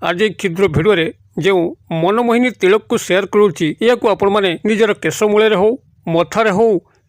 आज एक क्षुद्र भिडियो जो मनमोहिनी तिलक को शेयर करुच्ची या आपण मैंने निजर केश मूल हो मथार हो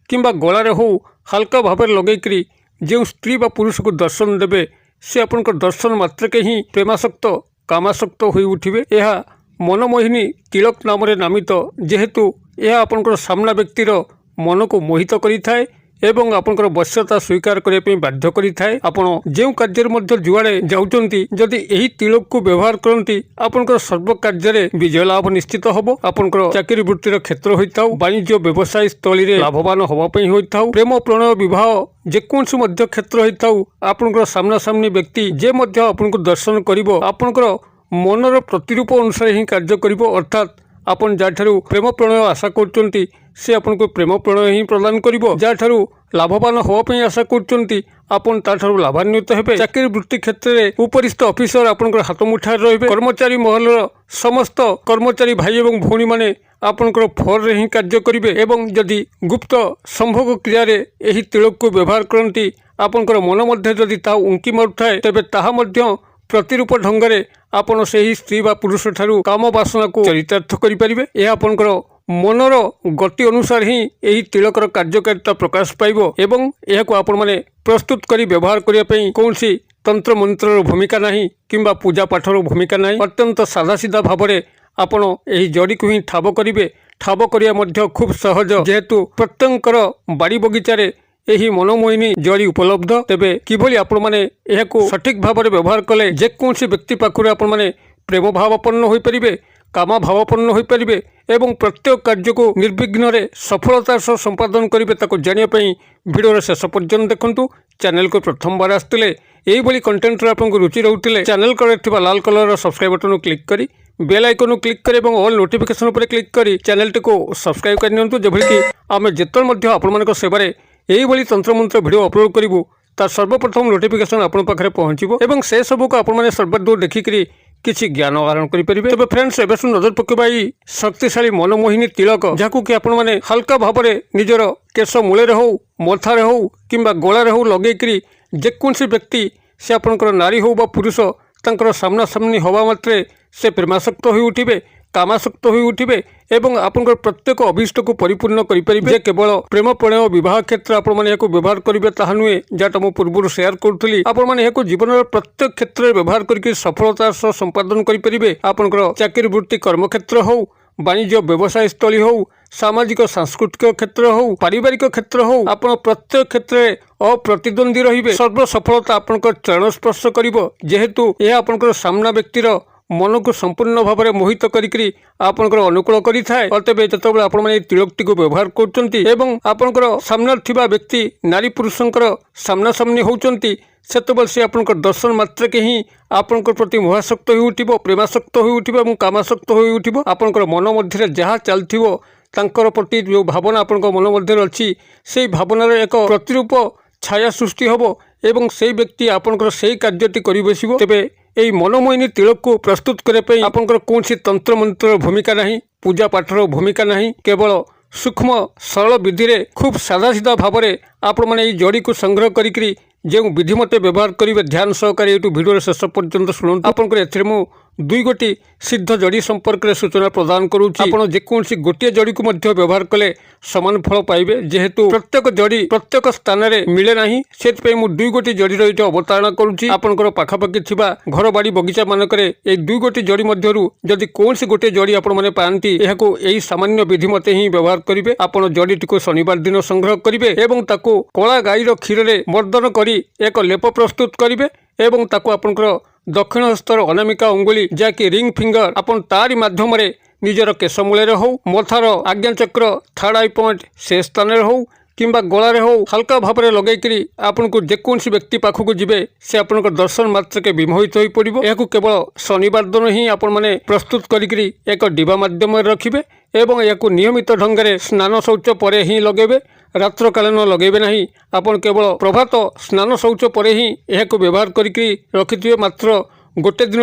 कि गलार हो हल्का भाव लगे जो स्त्री बा पुरुष को दर्शन देवे से आपण दर्शन मात्रके ही प्रेमासक्त कामासक्त हो उठे। यह मनमोहिनी तिलक नाम नामित जेहेतु यह आपण सामना व्यक्तिर मन को मोहित करिथाए एवं आपनकर वश्यता स्वीकार करने बाध्य करिथाए। आपण जो कार्य जुआड़े जाउचंती जदि एही तिलक को व्यवहार करती आपनकर सर्व कार्य विजय लाभ निश्चित हम। आपनकर चाकरी वृत्तिर क्षेत्र होइताउ वाणिज्य व्यवसाय स्थली रे लाभवान होवाई होइताउ प्रेम प्रणय विवाह जेकोसी मध्य क्षेत्र होइताउ आपनकर सामना सामनी व्यक्ति जे मध्य आपनको दर्शन करिवो आपनकर मनर प्रतिरूप अनुसार ही कार्य करिवो। अर्थात आपन जाठारु प्रेम प्रणय आशा करचंती से आपनको प्रेम प्रणय ही प्रदान करिवो। जाठारु लाभवान होवाई आशा करचंती आपन ताठारु लाभान्वित हेबे। चाकरी वृत्ति क्षेत्र में उपरिस्थ ऑफिसर आपनकर हाथ मुठार रहिबे। कर्मचारी महलर समस्त कर्मचारी भाई एवं भौणी माने आपनकर फर रे ही कार्य करिवे एवं जदि गुप्त संभोग क्रिया रे एही तिलक को व्यवहार करती आपनकर मन मध्य जदि ता उंकी मारुथाए तेबे ताहा मध्य प्रतिरूप ढंगरे आपण से ही स्त्री बा पुरुष ठारू काम वासना को चरितार्थ करि परिबे। यह आपनकर मनर गति अनुसार ही यही तिलकर कार्यकारिता प्रकाश पाइबो एवं यह आपण माने प्रस्तुत करी व्यवहार करिया पई कोनसी तंत्र मंत्र भूमिका नहीं किंबा पूजा पाठर भूमिका नहीं। अत्यंत सादा सीधा भाव में आपण यही जड़ी को ही ठाब करिवे। ठाब करिया मध्य खूब सहज जेहेतु प्रत्येकर बाड़ी बगीचारे यही मनमोहिनी जड़ी उपलब्ध। तेबे किभली आपण माने एहाकु सठिक भाव में व्यवहार कले जेकोसी व्यक्ति पाखुरे आपण माने प्रेम भावापन्न होई परिबे काम भावापन्न होई परिबे एवं प्रत्येक कार्य को निर्विघ्न सफलतार सह संपादन करेंगे। ताको जानिया पई वीडियो शेष पर्यंत देखंतु। चैनल को प्रथम बार आसतिले एही भली कंटेंट रे आपनको रुचि रहउतिले चैनल करे थिबा लाल कलर सब्सक्राइब बटन को क्लिक करी बेल आइकन को क्लिक करी एवं ऑल नोटिफिकेशन पर क्लिक करी चैनल को सब्सक्राइब कर नियंतु जेभली कि आमे जेतल मध्य आपण मानक सेवारे एही भली तंत्र मंत्र वीडियो अपलोड करिवु तार सर्वप्रथम नोटिफिकेशन आपण पाखरे पहुंचीबो एवं से सब को आपण माने सर्वदूर देखिकरी किसी ज्ञान आहरण करेंगे। तबे फ्रेंड्स एबे नजर पकेबा शक्तिशाली मनमोहिनी तिलक जहां कि आपण माने हल्का भाव में निजर केश मूल हो मथार हो कि गलार हो लगे जेकोसी व्यक्ति से आपनकर नारी हो बा पुरुष तांकर सामना सामनी हवा मात्रे से प्रेमासक्त हो उठिबे कामासक्त हो उठिबे एवं आपनकर प्रत्येक अभीष्ट को परिपूर्ण करिपरिबे। केवल प्रेम प्रणय विवाह क्षेत्र आपण माने याको व्यवहार करिवे ताहा नुहे जाटा मो पूर्व शेयर करथुली। आपण माने याको जीवन प्रत्येक क्षेत्र में व्यवहार करके सफलतार सह संपादन करिपरिबे। आपनकर चाकरी वृत्ति कर्म क्षेत्र हो वाणिज्य व्यवसाय स्थली हो सामाजिक सांस्कृतिक क्षेत्र हो पारिवारिक क्षेत्र हो आपण प्रत्येक क्षेत्र में अप्रतिद्वंदी रहिबे। सर्व सफलता आपनकर चरण स्पर्श करिवो जेहेतु यह आपनकर सामना व्यक्तिर मन को संपूर्ण भाव में मोहित करी आपनकर अनुकूल करिथाए। अतएव जतबेले आपण माने तिलकटी को व्यवहार करचंती एवं आपनकर सामना थिबा व्यक्ति नारी पुरुषंकर सामना सामनी होचंती सेतबेले से आपनकर दर्शन मात्र के ही आपनकर प्रति मोहासक्त हो उठिबो प्रेमासक्त हो उठिबो एवं कामासक्त हो उठिबो। आपनकर मन मध्य जहाँ चलथिबो तांकर प्रति जो भावना आपनकर मन मध्य अछि सेही भावनार एक प्रतिरूप छाया सृष्टि होबो एवं सेही व्यक्ति आपनकर सेही कार्यटी करि बसिबो। तेबे एही मनमोहिनी तिलक को प्रस्तुत करने आपनकर कौनसी तंत्र मंत्र भूमिका नहीं पूजा पाठर भूमिका नहीं केवल सूक्ष्म सरल विधि रे खूब सादा सीधा भाव में आपण माने जड़ी को संग्रह करी जो विधि मते व्यवहार करेंगे ध्यान सहकार ये वीडियो शेष पर्यंत शुणु। आपनकर एथिरे मु दुई गोटी सिद्ध जड़ी संपर्क में सूचना प्रदान करुच्ची। आपण जेकोसी गोटे जड़ी को मध्य व्यवहार कले समान फल पाइबे जेहेतु प्रत्येक जड़ी प्रत्येक स्थान में मिले नहीं से मु दुई गोटी जड़ी रही अवतारणा करुच्ची। आपनकर पाखापाखि थिबा घर बाड़ी बगीचा मानकरे ए दुई गोटी जड़ी मध्यरु जदि कोनसी गोटे जड़ी आपण माने पांती एहाको एही सामान्य विधि मते ही व्यवहार करिवे। आपण जड़ीटी को शनिवार दिन संग्रह करिवे एवं ताको कला गाईर क्षीर रे मर्दन करी एक लेप प्रस्तुत करिवे एवं ताको आपनकर दक्षिण हस्तर अनामिका अंगुली जहाँकि रिंग फिंगर आपन तारी माध्यम रे निजर केश मूल हो मथार आज्ञाचक्र थर्ड आई पॉइंट से स्थान हो कि गलार हो हल्का भाव में लगे आपन को जेकोसी व्यक्ति पाखक जीवे से आपन दर्शन मात्र के विमोहित हो पड़ो। यह केवल शनिवार दिन ही आपण माने प्रस्तुत करी एक डिबा माध्यम रखिबे एवं यह नियमित ढंग से स्नान शौच पर ही लगेबे रात्र कालीन लगेबे नहीं। आपन केवल प्रभात स्नान शौच पर ही यह व्यवहार करी रखिथिबे। मात्र गोटे दिन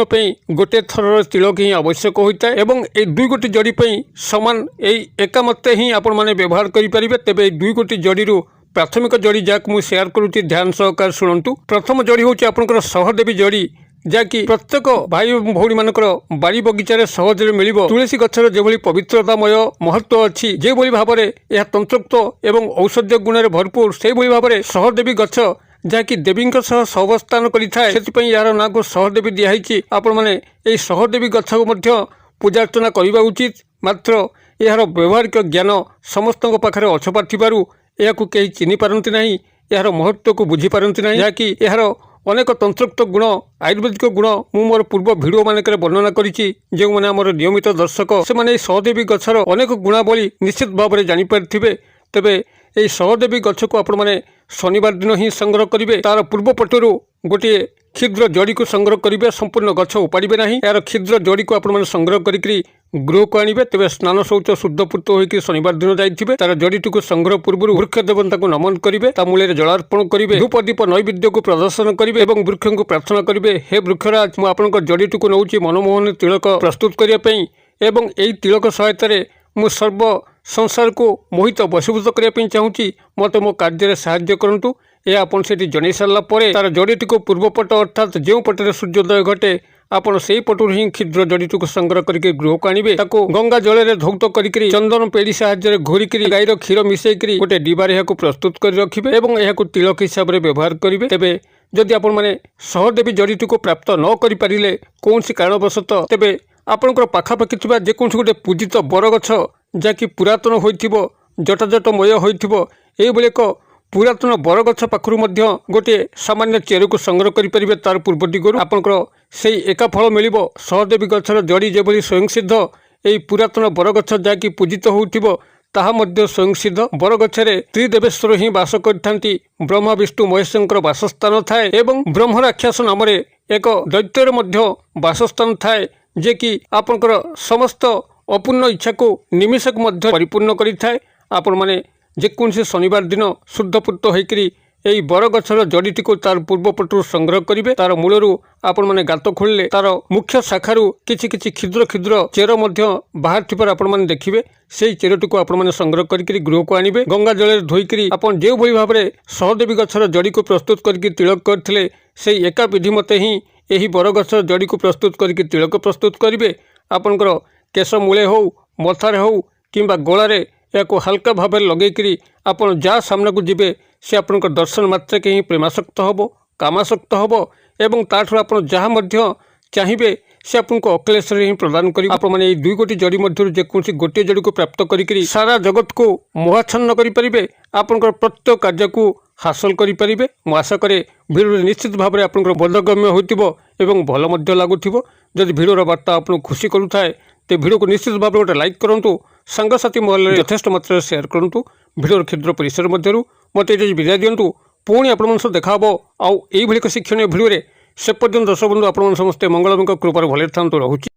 गोटे थर तिलक ही आवश्यक होता है एवं ए दुई गोटी जड़ी समान एका मत ही आपण माने व्यवहार करेंगे। तेबे दुई गोटी जड़ी प्राथमिक जड़ी जहाँ मुझे शेयर करुच्ची ध्यान सहकार शुणु। प्रथम जड़ी हूँ आपंकर सहदेवी जड़ी ଯାହାକି ପ୍ରତ୍ୟେକ ଭାଇ ଭଉଣୀ ମାନଙ୍କର ବାଡ଼ି ବଗିଚାରେ ସହଜରେ ମିଳିବ। ତୁଳସୀ ଗଛର ଯେଭଳି ପବିତ୍ରତାମୟ ମହତ୍ଵ ଅଛି, ଯେଭଳି ଭାବରେ ଏହା ତନ୍ତ୍ରୋକ୍ତ ଏବଂ ଔଷଧୀୟ ଗୁଣରେ ଭରପୁର, ସେହିଭଳି ଭାବରେ ସହଦେବୀ ଗଛ ଯାହାକି ଦେବୀଙ୍କ ସହ ସହବସ୍ଥାନ କରିଥାଏ, ସେଥିପାଇଁ ଏହାର ନାଁକୁ ସହଦେବୀ ଦିଆହେଇଛି। ଆପଣମାନେ ଏହି ସହଦେବୀ ଗଛକୁ ମଧ୍ୟ ପୂଜାର୍ଚ୍ଚନା କରିବା ଉଚିତ। ମାତ୍ର ଏହାର ବ୍ୟବହାରିକ ଜ୍ଞାନ ସମସ୍ତଙ୍କ ପାଖରେ ଅଛପା ଥିବାରୁ ଏହାକୁ କେହି ଚିହ୍ନି ପାରନ୍ତି ନାହିଁ, ଏହାର ମହତ୍ଵକୁ ବୁଝିପାରନ୍ତି ନାହିଁ। ଯାହାକି ଏହାର ଅନେକ ତନ୍ତ୍ରୋକ୍ତ ଗୁଣ, ଆୟୁର୍ବେଦିକ ଗୁଣ ମୁଁ ମୋର ପୂର୍ବ ଭିଡ଼ିଓ ମାନଙ୍କରେ ବର୍ଣ୍ଣନା କରିଛି। ଯେଉଁମାନେ ଆମର ନିୟମିତ ଦର୍ଶକ, ସେମାନେ ଏହି ସହଦେବୀ ଗଛର ଅନେକ ଗୁଣାବଳୀ ନିଶ୍ଚିତ ଭାବରେ ଜାଣିପାରିଥିବେ। ତେବେ ଏହି ସହଦେବୀ ଗଛକୁ ଆପଣମାନେ ଶନିବାର ଦିନ ହିଁ ସଂଗ୍ରହ କରିବେ। ତାର ପୂର୍ବ ପଟରୁ ଗୋଟିଏ କ୍ଷୁଦ୍ର ଜଡ଼ିକୁ ସଂଗ୍ରହ କରିବେ, ସମ୍ପୂର୍ଣ୍ଣ ଗଛ ଉପାଡ଼ିବେ ନାହିଁ। ଏହାର କ୍ଷୁଦ୍ର ଜଡ଼ିକୁ ଆପଣମାନେ ସଂଗ୍ରହ କରିକି ଗୃହକୁ ଆଣିବେ। ତେବେ ସ୍ନାନ ଶୌଚ ଶୁଦ୍ଧପୂତ ହୋଇକି ଶନିବାର ଦିନ ଯାଇଥିବେ। ତାର ଜଡ଼ିଟିକୁ ସଂଗ୍ରହ ପୂର୍ବରୁ ବୃକ୍ଷ ଦେବତାଙ୍କୁ ନମନ କରିବେ, ତା ମୂଳରେ ଜଳାର୍ପଣ କରିବେ, ଧୂପ ଦୀପ ନୈବେଦ୍ୟକୁ ପ୍ରଦର୍ଶନ କରିବେ ଏବଂ ବୃକ୍ଷଙ୍କୁ ପ୍ରାର୍ଥନା କରିବେ, ହେ ବୃକ୍ଷରାଜ, ମୁଁ ଆପଣଙ୍କ ଜଡ଼ିଟିକୁ ନେଉଛି ମନମୋହନ ତିଳକ ପ୍ରସ୍ତୁତ କରିବା ପାଇଁ ଏବଂ ଏହି ତିଳକ ସହାୟତାରେ ମୁଁ ସର୍ବ ସଂସାରକୁ ମୋହିତ ବଶୀଭୂତ କରିବା ପାଇଁ ଚାହୁଁଛି। ମୋତେ ମୋ କାର୍ଯ୍ୟରେ ସାହାଯ୍ୟ କରନ୍ତୁ। ଏହା ଆପଣ ସେଠି ଜଣାଇ ସାରିଲା ପରେ ତାର ଜଡ଼ିଟିକୁ ପୂର୍ବପଟ ଅର୍ଥାତ୍ ଯେଉଁ ପଟରେ ସୂର୍ଯ୍ୟୋଦୟ ଘଟେ, ଆପଣ ସେହି ପଟରୁ ହିଁ କ୍ଷୁଦ୍ର ଜଡ଼ିଟିକୁ ସଂଗ୍ରହ କରିକି ଗୃହକୁ ଆଣିବେ। ତାକୁ ଗଙ୍ଗା ଜଳରେ ଧୌତ କରିକି ଚନ୍ଦନ ପେଡ଼ି ସାହାଯ୍ୟରେ ଘୋରିକି ଗାଈର କ୍ଷୀର ମିଶାଇକି ଗୋଟେ ଡିବାରେ ଏହାକୁ ପ୍ରସ୍ତୁତ କରି ରଖିବେ ଏବଂ ଏହାକୁ ତିଳକ ହିସାବରେ ବ୍ୟବହାର କରିବେ। ତେବେ ଯଦି ଆପଣମାନେ ସହଦେବୀ ଜଡ଼ିଟିକୁ ପ୍ରାପ୍ତ ନ କରିପାରିଲେ କୌଣସି କାରଣବଶତଃ, ତେବେ ଆପଣଙ୍କର ପାଖାପାଖି ଥିବା ଯେକୌଣସି ଗୋଟେ ପୂଜିତ ବରଗଛ ଯାହାକି ପୁରାତନ ହୋଇଥିବ, ଜଟାଜଟମୟ ହୋଇଥିବ, ଏହିଭଳି ଏକ ପୁରାତନ ବରଗଛ ପାଖରୁ ମଧ୍ୟ ଗୋଟିଏ ସାମାନ୍ୟ ଚେରକୁ ସଂଗ୍ରହ କରିପାରିବେ। ତାର ପୂର୍ବ ଦିଗରୁ ଆପଣଙ୍କର ସେହି ଏକା ଫଳ ମିଳିବ। ସହଦେବୀ ଗଛର ଜଡ଼ି ଯେଭଳି ସ୍ୱୟଂସିଦ୍ଧ, ଏହି ପୁରାତନ ବରଗଛ ଯାହାକି ପୂଜିତ ହେଉଥିବ ତାହା ମଧ୍ୟ ସ୍ୱୟଂସିଦ୍ଧ। ବରଗଛରେ ତ୍ରିଦେବେଶ୍ୱର ହିଁ ବାସ କରିଥାନ୍ତି। ବ୍ରହ୍ମା ବିଷ୍ଣୁ ମହେଶଙ୍କର ବାସସ୍ଥାନ ଥାଏ ଏବଂ ବ୍ରହ୍ମ ରାକ୍ଷସ ନାମରେ ଏକ ଦୈତ୍ୟର ମଧ୍ୟ ବାସସ୍ଥାନ ଥାଏ, ଯେ କି ଆପଣଙ୍କର ସମସ୍ତ ଅପୂର୍ଣ୍ଣ ଇଚ୍ଛାକୁ ନିମିଷକୁ ମଧ୍ୟ ପରିପୂର୍ଣ୍ଣ କରିଥାଏ। ଆପଣମାନେ ଯେକୌଣସି ଶନିବାର ଦିନ ଶୁଦ୍ଧପୂତ ହୋଇକରି ଏହି ବରଗଛର ଜଡ଼ିଟିକୁ ତାର ପୂର୍ବପଟରୁ ସଂଗ୍ରହ କରିବେ। ତାର ମୂଳରୁ ଆପଣମାନେ ଗାତ ଖୋଳିଲେ ତାର ମୁଖ୍ୟ ଶାଖାରୁ କିଛି କିଛି କ୍ଷୁଦ୍ର କ୍ଷୁଦ୍ର ଚେର ମଧ୍ୟ ବାହାରିଥିବାର ଆପଣମାନେ ଦେଖିବେ। ସେହି ଚେରଟିକୁ ଆପଣମାନେ ସଂଗ୍ରହ କରିକି ଗୃହକୁ ଆଣିବେ। ଗଙ୍ଗା ଜଳରେ ଧୋଇକରି ଆପଣ ଯେଉଁଭଳି ଭାବରେ ସହଦେବୀ ଗଛର ଜଡ଼ିକୁ ପ୍ରସ୍ତୁତ କରିକି ତିଳକ କରିଥିଲେ, ସେହି ଏକା ବିଧି ମତେ ହିଁ ଏହି ବରଗଛର ଜଡ଼ିକୁ ପ୍ରସ୍ତୁତ କରିକି ତିଳକ ପ୍ରସ୍ତୁତ କରିବେ। ଆପଣଙ୍କର କେଶ ମୂଳେ ହେଉ, ମଥାରେ ହେଉ କିମ୍ବା ଗଳାରେ ଏହାକୁ ହାଲକା ଭାବରେ ଲଗେଇକରି ଆପଣ ଯାହା ସାମ୍ନାକୁ ଯିବେ ସେ ଆପଣଙ୍କ ଦର୍ଶନ ମାତ୍ରକେ ହିଁ ପ୍ରେମାସକ୍ତ ହେବ, କାମାସକ୍ତ ହେବ ଏବଂ ତାଠାରୁ ଆପଣ ଯାହା ମଧ୍ୟ ଚାହିଁବେ ସେ ଆପଣଙ୍କୁ ଅକ୍ଲେଶରେ ହିଁ ପ୍ରଦାନ କରିବେ। ଆପଣମାନେ ଏହି ଦୁଇ ଗୋଟି ଜଡ଼ି ମଧ୍ୟରୁ ଯେକୌଣସି ଗୋଟିଏ ଜଡ଼ିକୁ ପ୍ରାପ୍ତ କରିକି ସାରା ଜଗତକୁ ମୋହାଚ୍ଛନ୍ନ କରିପାରିବେ, ଆପଣଙ୍କର ପ୍ରତ୍ୟେକ କାର୍ଯ୍ୟକୁ ହାସଲ କରିପାରିବେ। ମୁଁ ଆଶା କରେ ଭିଡ଼ିଓରେ ନିଶ୍ଚିତ ଭାବରେ ଆପଣଙ୍କର ବୋଧଗମ୍ୟ ହୋଇଥିବ ଏବଂ ଭଲ ମଧ୍ୟ ଲାଗୁଥିବ। ଯଦି ଭିଡ଼ିଓର ବାର୍ତ୍ତା ଆପଣଙ୍କୁ ଖୁସି କରୁଥାଏ ତେବେ ଭିଡ଼ିଓକୁ ନିଶ୍ଚିତ ଭାବରେ ଗୋଟେ ଲାଇକ୍ କରନ୍ତୁ, ସାଙ୍ଗସାଥି ମହଲରେ ଯଥେଷ୍ଟ ମାତ୍ରାରେ ସେୟାର କରନ୍ତୁ। ଭିଡ଼ିଓର କ୍ଷୁଦ୍ର ପରିସର ମଧ୍ୟରୁ ମୋତେ ଏଠି ବିଦାୟ ଦିଅନ୍ତୁ। ପୁଣି ଆପଣମାନଙ୍କ ସହ ଦେଖା ହେବ ଆଉ ଏଇଭଳି ଏକ ଶିକ୍ଷଣୀୟ ଭିଡ଼ିଓରେ। ସେ ପର୍ଯ୍ୟନ୍ତ ଦର୍ଶକ ବନ୍ଧୁ ଆପଣମାନେ ସମସ୍ତେ ମଙ୍ଗଳଙ୍କ କୃପାରୁ ଭଲରେ ଥାନ୍ତୁ। ରହୁଛି।